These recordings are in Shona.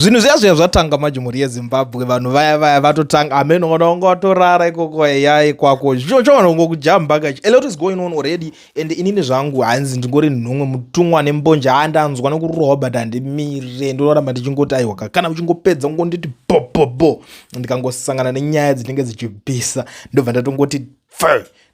Zvinhu zviya zvatanga majimhuri yeZimbabwe vanhu vaya vatotanga ameno vanonga vatorara ikoko yai kwako chowanongo kujamba kachi a lot is going on already and inini zvangu hanzi ndingori nhumwe mutumwa nembonja andanzwa nokurohwa but handimire ndoramba ndichingoti aiwa kana uchingopedza ngonditi bobobo ndikangosangana nenyaya dzinenge dzichibvisa ndobva ndatongoti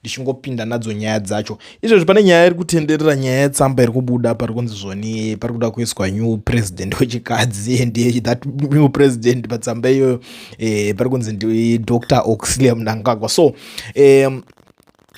ndichingopinda nadzo nyaya dzacho. Izvozvi pane nyaya iri kutenderera, nyaya yetsamba iri kubuda pari kunzi zvoni pari kuda kuiswa new president wechikadzi and that new president patsamba iyoyo pari kunzi ndi Dr. Oxley Mnangagwa. So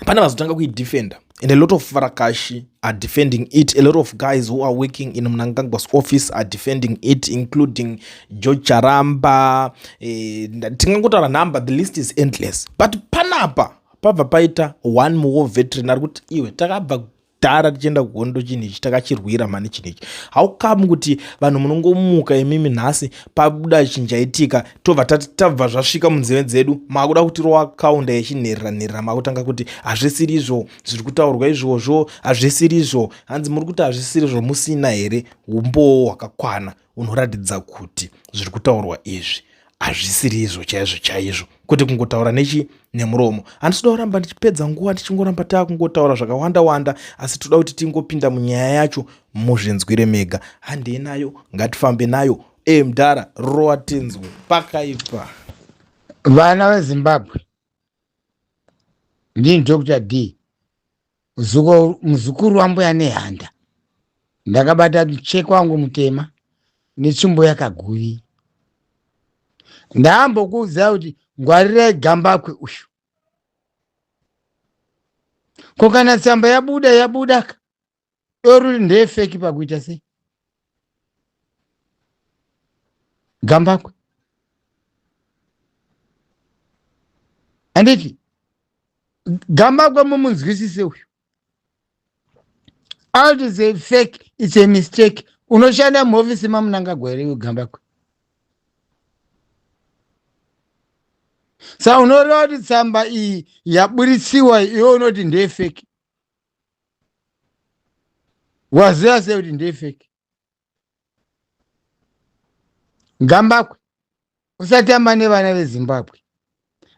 pane vazotanga kuidefenda and a lot of Farakashi are defending it. A lot of guys who are working in Mnangagwa's office are defending it, including George Charamba. Tingangotaura number, the list is endless. But panapa pabva paita one more veteran ari kuti iwe takabva kudhara tichienda kuhondo chinichi takachirwira mani chinichi. How come kuti vanhu munongomuka imimi nhasi pabuda chinjaitika tobva tabva zvasvika munzeve dzedu makuda kutirowa kaunda yechinherera makutanga kuti hazvisiri izvo zviri kutaurwa izvozvo, hazvisiri izvo, hanzi muri kuti hazvisiri izvo musina here umbowo hwakakwana unoratidza kuti zviri kutaurwa izvi hazvisiri izvo chaizvo kuti kungotaura nemuromo. Handisi kuda kuramba ndichipedza nguva tichingoramba takungotaura zvakawanda asi toda kuti tingopinda munyaya yacho muzvinzwire mega. Handei nayo, ngatifambe nayo. Mudhara rowa tinzwe pakaipa. Vana veZimbabwe, ndini Dr. D, muzukuru wambuya nehanda. Ndakabata mucheka wangu mutema netsvimbo yakaguri. Ndambokuudza kuti ngwarirai Gambakwe uyu. Ko kana tsamba yabudaka yoruri ndeyefeki pakuita sei? Gambakwe anditi Gambakwe mumunzwisise uyu. Out is a fake, it's a mistake. Unoshanda muofisi maMnangagwa here Gambakwe. Sa unoreva kuti tsamba iyi yaburisiwa iwe unoti ndeyefeki. Waziva sei kuti ndeyefeki? Gambakwe, usatamba nevana veZimbabwe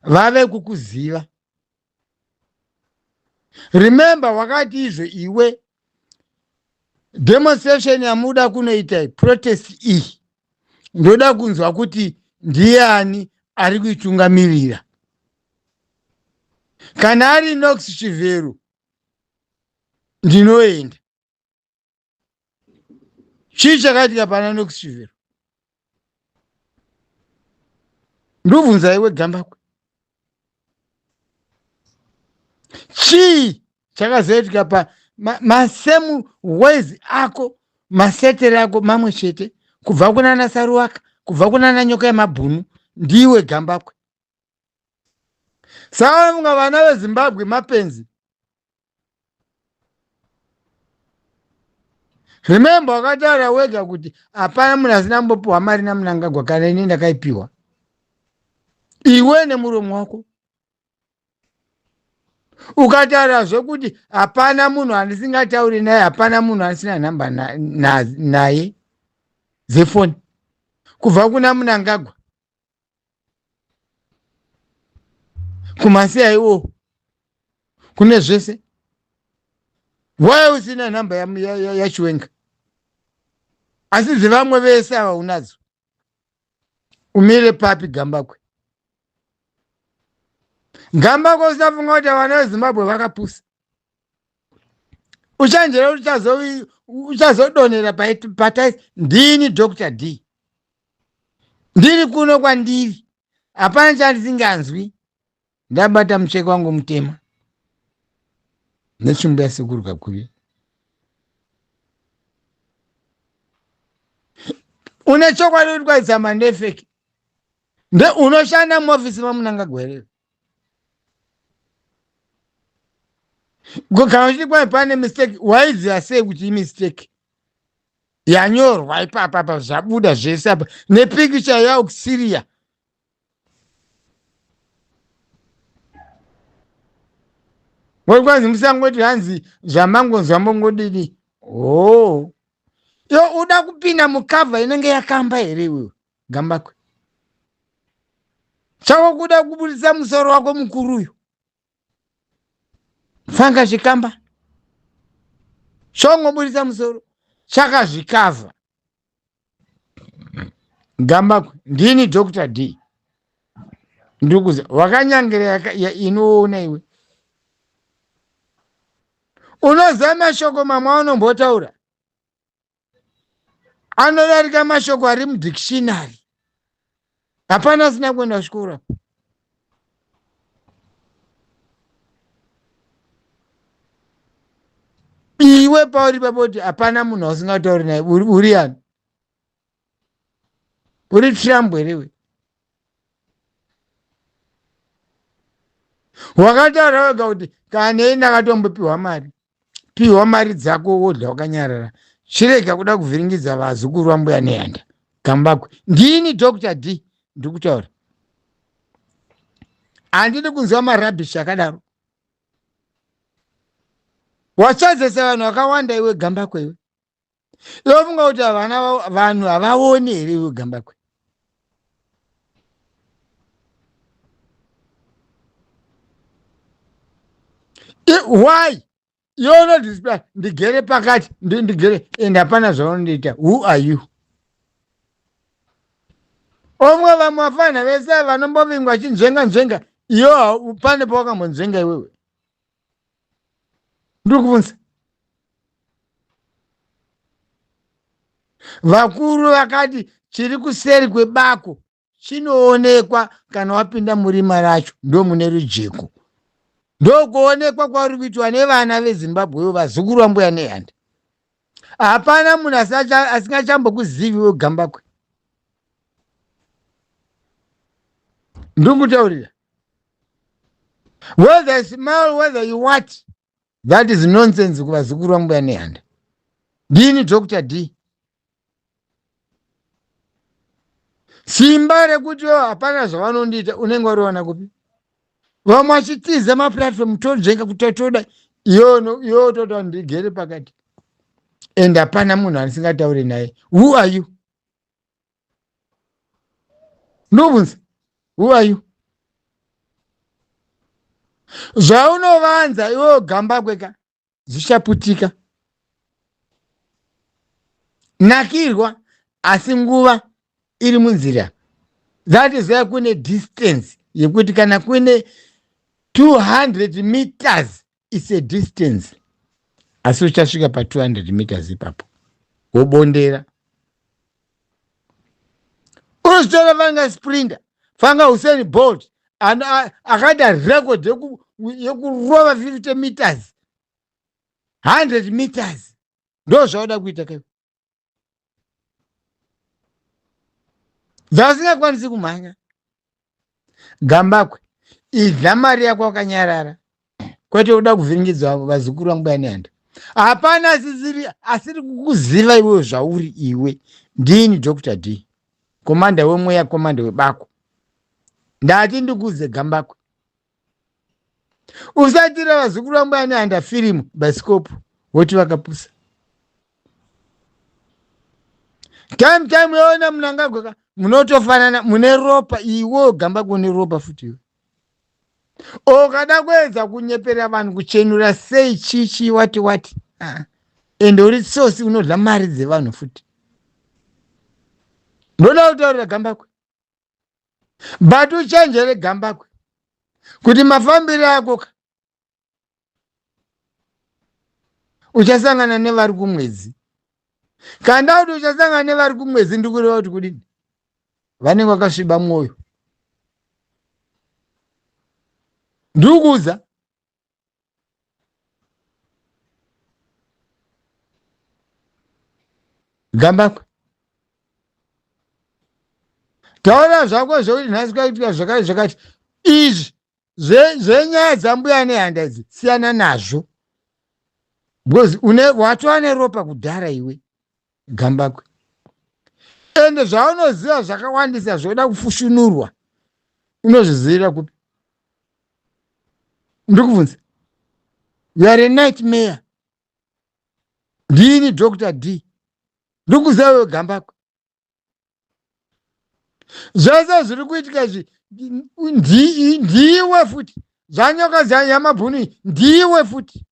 vave kukuziva. Remember wakati izvo iwe demonstration yamuda kunoita protest iyi ndoda kunzwa kuti ndiani ari kuitungamirira. Kana ari Knox Chiveru ndinoenda. Chii chakaitika pana Knox Chiveru? Ndobvunza iwe Gambakwe. Chii chakazoitika pa masemu ways ako masetere ako mamwe chete kubva kuna Nasaruwaka kubva kuna nyoka yemabhunu ndiwe Gambakwe. Sawa munga vana veZimbabwe mapenzi. Remember wakataura wega kuti hapana munhu asina kumbopiwa mari naMnangagwa kana ini ndakaipiwa. Iwe nemuromo wako ukataura zvekuti hapana munhu andisingatauri naye, hapana munhu asina nhamba naye dzefoni kubva kuna Mnangagwa kumasiya iwo kune zvese. Why usina nhamba yaChiwenga? Asi zvevamwe vese ava unadzo. Umire papi Gambakwe? Gambakwe usafunga kuti vana veZimbabwe vakapusa. Uchanjera uchazodonhera patai ndini Dr. D. Ndiri kuno kwandiri. Hapana chandisinganzwi. Ndabata mucheka wangu mutema netsvimbo yasekuru Kakuvira. Une chokwadi kuti kwaitsamba ndeyefeki? Unoshanda muofisi maMnangagwa here? Kana uchiti kwai pane mistake, waiziva sei kuti imistake? Yanyorwa ipapa zvabuda zvese apa nepikicha yaOxley. Wakwanzi musangoti hanzi zvambongodini. Yo uda kupinda mukavha inenge yakamba here iwewe? Gambakwe. Chawakuda kubudisa musoro wako mukuruyu. Fanga chikamba. Shongo budisa musoro. Chaka zvikavha. Gambakwe. Ndini Dr. D. Ndukuza. Wakanyangere inoona iwe. Unoziva mashoko mamwe aunombotaura. Anodarika mashoko ari mudictionary. Hapana sina kuenda kuchikora. Iwe pauri papoti hapana munhu usingatauri naye. Uri ani? Uri Trump here iwe? Wakataura wega kuti kana ini ndakatombopiwa mari. Piwa mari dzako wodla wakanyarara. Chirega kuda kuvhiringidza vazukuru vambuya nehanda. Gambakwe. Ndini Dr. D. Ndikutaura. Handidi kunzwa marabhishi akadaro. Wachadzesa vanhu vakawanda iwe Gambakwe iwe. Iwe funga kuti vanhu havaoni here iwe Gambakwe. Why? You know this plan. Ndigere pakati. Ndigere. And hapana zvaunondiita. Who are you? Omwe vamwafana vese vanombovingwa chinzvenga. Iyo pane pawakambonzvenga iwewe. Ndikubvunza. Vakuru vakati chiri kuseri kwebako chinoonekwa kana wapinda murima racho ndomune rujeko. Ndokuonekwa kwauri kuitwa nevana veZimbabwe vazukuru vambuya nehanda. Hapana munhu asingachambokuzivi iwe Gambakwe. Ndikutaurira. Whether you smile, whether you what, that is nonsense kuvazukuru vambuya nehanda. Ndini Dr. D. Simba rekuti hapana zvavanondiita unenge wariwana kupi? Vamwe vachitiza maplatform tojenga kutotoda iyo toto ndigere pakati. And hapana munhu asingatauri naye. Who are you? Ndobvunza. Who are you? Zvaunovanza iwe Gambakwe ka zvichaputika. Nakirwa asi nguva iri munzira. That is why kune distance yekuti kana kune 200 meters is a distance. Asi uchasvika pa 200 meters ipapo. Wobondera. Unozitora vanga sprinter. Fanga Usain Bolt. Akada record yekurova 50 meters. 100 meters. Ndo zvauda kuita kai. Zvasingakwanisi kumhanya. Gambakwe. Idla mari yako wakanyarara. Kwete uda kuvhiringidzwa vazukuru vambuya nehanda. Hapana asiri kukuziva iwe zvauri iwe. Ndini Dr. D. Komanda wemweya, komanda webako. Ndati ndikuze Gambakwe. Usatira vazukuru vambuya nehanda firimu basikopu woti vakapusa. Time yona munangagweka munotofanana mune ropa iwo Gambakwe ne ropa futi iwe. Okada kwedza kunyepera vanhu kuchenura sei chichi wati. Ende uri sosi unodla mari dzevanhu futi. Ndoda kutaurira Gambakwe. But uchenjere Gambakwe. Kuti mafambiro ako uchasangana nevari kumwedzi. Kanda kuti uchasangana nevari kumwedzi ndikureva kuti kudini? Vanenge vakasviba mwoyo. Ndukuza. Gambakwe. Taura zvako zvokuti nhasi kwaitika zvakati. Izvi zvenyaya dzambuya nehanda idzi siyana nazvo. Because watova neropa kudhara iwe Gambakwe. Ende zvaunoziva zvakawandisa zvoda kufushunurwa. Unozvizivira kupi? Ndikubvunza. You are a nightmare. Ndini Dr. D. Ndikuziva iwe Gambakwe. zvese zviri kuitika ndiwe futi, zvanyoka yamabhuni ndiwe futi,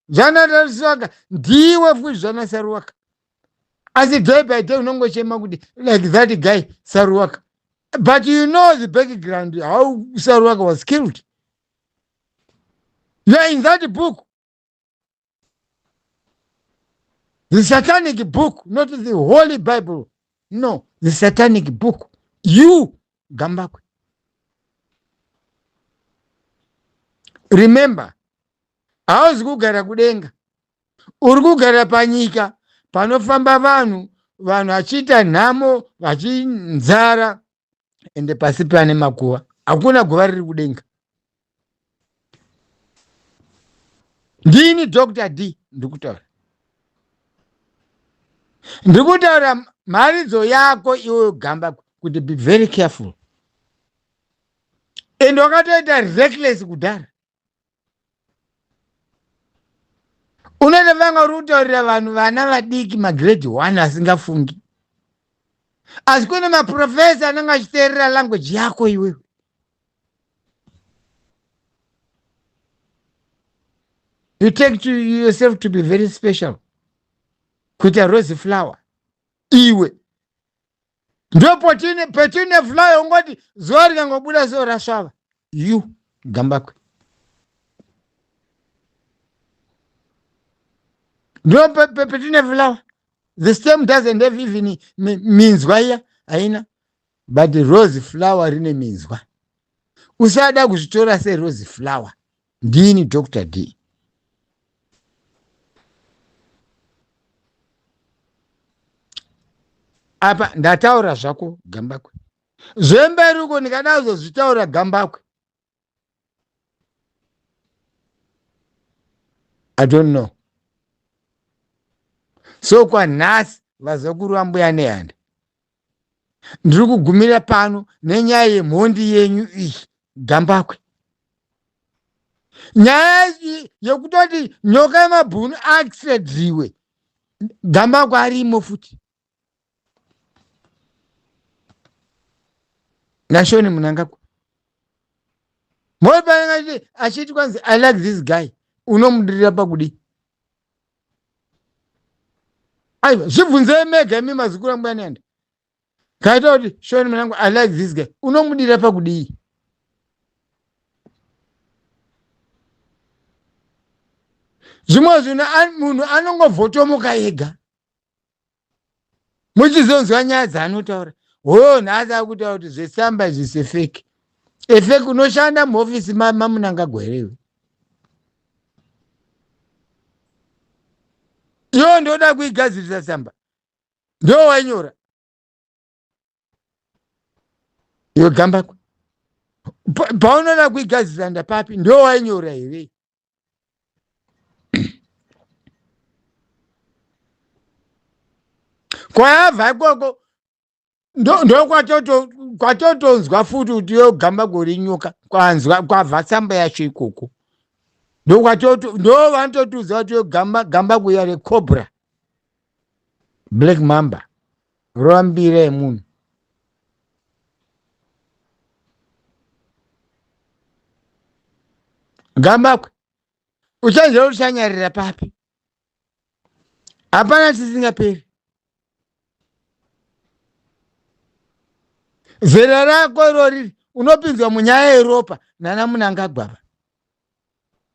zvanatariswaka ndiwe futi, zvana Saruwaka. Asi day by day unongochema kuti like that guy Saruwaka, but you know the background how Saruwaka was killed. You are in that book, the satanic book, not the Holy Bible. No, the satanic book. You, Gambakwe. Remember, hauzi kugara kudenga, uri kugara panyika panofamba vanhu vachiita nhamo, vachinzara, ende pasi pane makuva. Hakuna guva riri kudenga. Ndini Dr. D ndikutaura. Ndikutaura mharidzo yako iwe Gambakwe kuti be very careful. Ende wakatoita reckless kudhara. Unotevanga uri kutaurira vanhu vana vadiki magrade 1 asingafungi. Asi kune maprofesa anenge achiteerera language yako iwewe. You take to yourself to be very special. Kuita rose flower. Iwe. Ndo petine flower ungoti zuva rikangobuda so rasvava. You, Gambakwe. Ndo petine flower. The stem doesn't have even minzwa here. Haina. But the rose flower rine minzwa. Usada kuzvitora se rose flower. Ndini Dr. D. Apa ndataura zvako Gambakwe. Zvemberi uko ndikada kuzozvitaura Gambakwe. I don't know. So kwa nhasi vazokuru vambuya nehanda. Ndiri kugumira pano nenyaya yemhondi yenyu iyi Gambakwe. Nyaya yekutoti nyoka yemabhunu accidriwe Gambakwe arimo futi. Nashoni Mnangagwa. Moi panenge achiti kwanzi I like this guy. Unomudirira pakudi. Aiwa, zvibvunze mega imi mazukuru angu anenda. Kaita kuti Shoni Mnangagwa I like this guy. Unomudirira pakudi. Zvimwe zvino munhu anongovhotomoka ega. Muchizonzwa nyaya dzaanotaura. Hoyo nhasi akutaura kuti zvesamba zvisefeki. Efeki unoshanda muhofisi maMnangagwa here. Iwo ndoda kuigadzirisa samba. Ndo wanyora. Iwe Gambakwe. Paunoda kuigadzirisa ndapapi ndo wanyora here. Kwayabva ikoko ndo kwatotonzwa futi kuti yo Gambakwe uri nyoka kwanzwa kwabva tsamba yacho ikoko. Ndo vanototudza kuti yo Gambakwe yare cobra, black mamba, roambira yemunhu. Gambakwe uchanzira uchanyarira papi? Hapana chisingaperi. Zera rako irori unopinzwa munyaya yeropa nana Mnangagwa.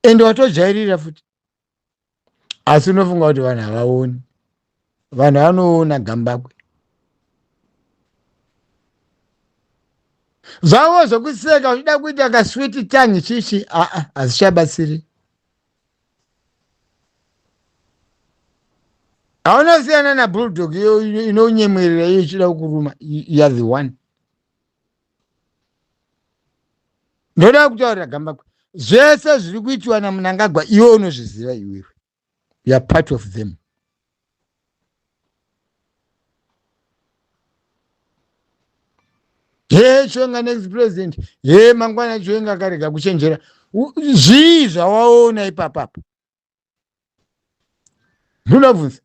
Ende watojairira futi. Asi unofunga kuti vanhu havaoni. Vanhu vanoona Gambakwe. Zvavo zvokuseka uchida kuita kaswiti tangi chichi hazvichabatsiri. Haunosiyana naBulldog inonyemerera iyo ichida kukuruma. You are the one. Ndoda kutaura Gambakwe. Zvese zviri kuitwa naMnangagwa iwe unozviziva iwewe. You are part of them. Chwenga next president. Mangwana Chwenga akarega kuchenjera. Zvii zvawaona ipapapa. Ndinobvunza.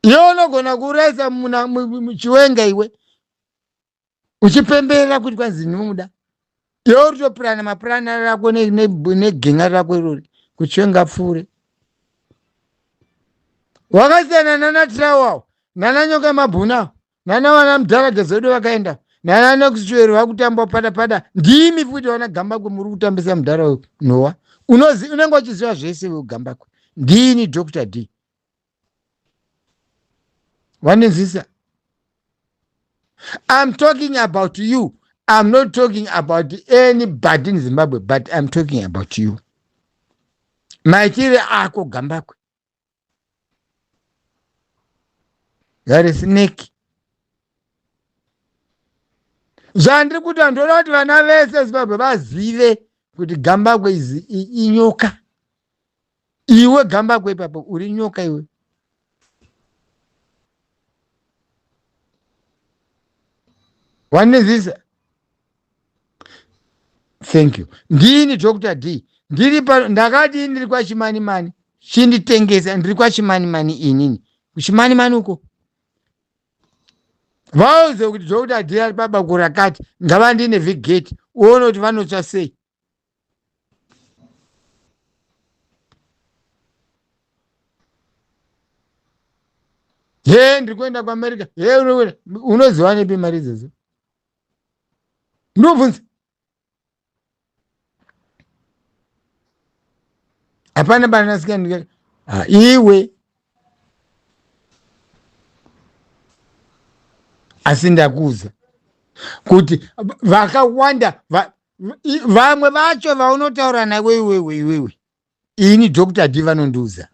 iwe unogona kuraisa muchiwenga iwe uchipemberera kuti kwanzi ndinomuda. Iwe uri topurana mapurana rako negenga rako irori kuchiwenga pfuure. Wakasiyana nana Trawawo, nana Nyoka Mabhunawo, nana wana Mudharadha Zodo vakaenda, nana Nokuchweri vakutamba pada pada. Ndimi futi wana Gambakwe muri kutambisa Mudhara Nowa. Unenge uchiziva zvese wewe Gambakwe. Ndini Dr. D. Wanenzisa? I'm talking about you. I'm not talking about anybody in Zimbabwe, but I'm talking about you. Maitire ako Gambakwe. You're a snake. Zvandiri kuti ndoda kuti vana vese Zimbabwe vazive kuti Gambakwe inyoka. Iwe Gambakwe ipapo uri nyoka iwe. Wanezisa? Thank you. Ndini Dr. D. Ndiri pa ndakati ndiri kwa Chimani Mani. Chinditengesa ndiri kwa Chimani Mani inini. Chimani Mani uko. Vauze kuti Dr. D ari baba kurakati ngava ndine vigeti uone kuti vanotsva sei. Ndiri kuenda kuAmerica. Unoziva nepi mari idzodzo? Ndobvunza. Hapana banasika ndika. Iwe asi ndakuza kuti vakawanda vamwe vacho vaunotaura nawe iwewe ini Dr. D vanondiuza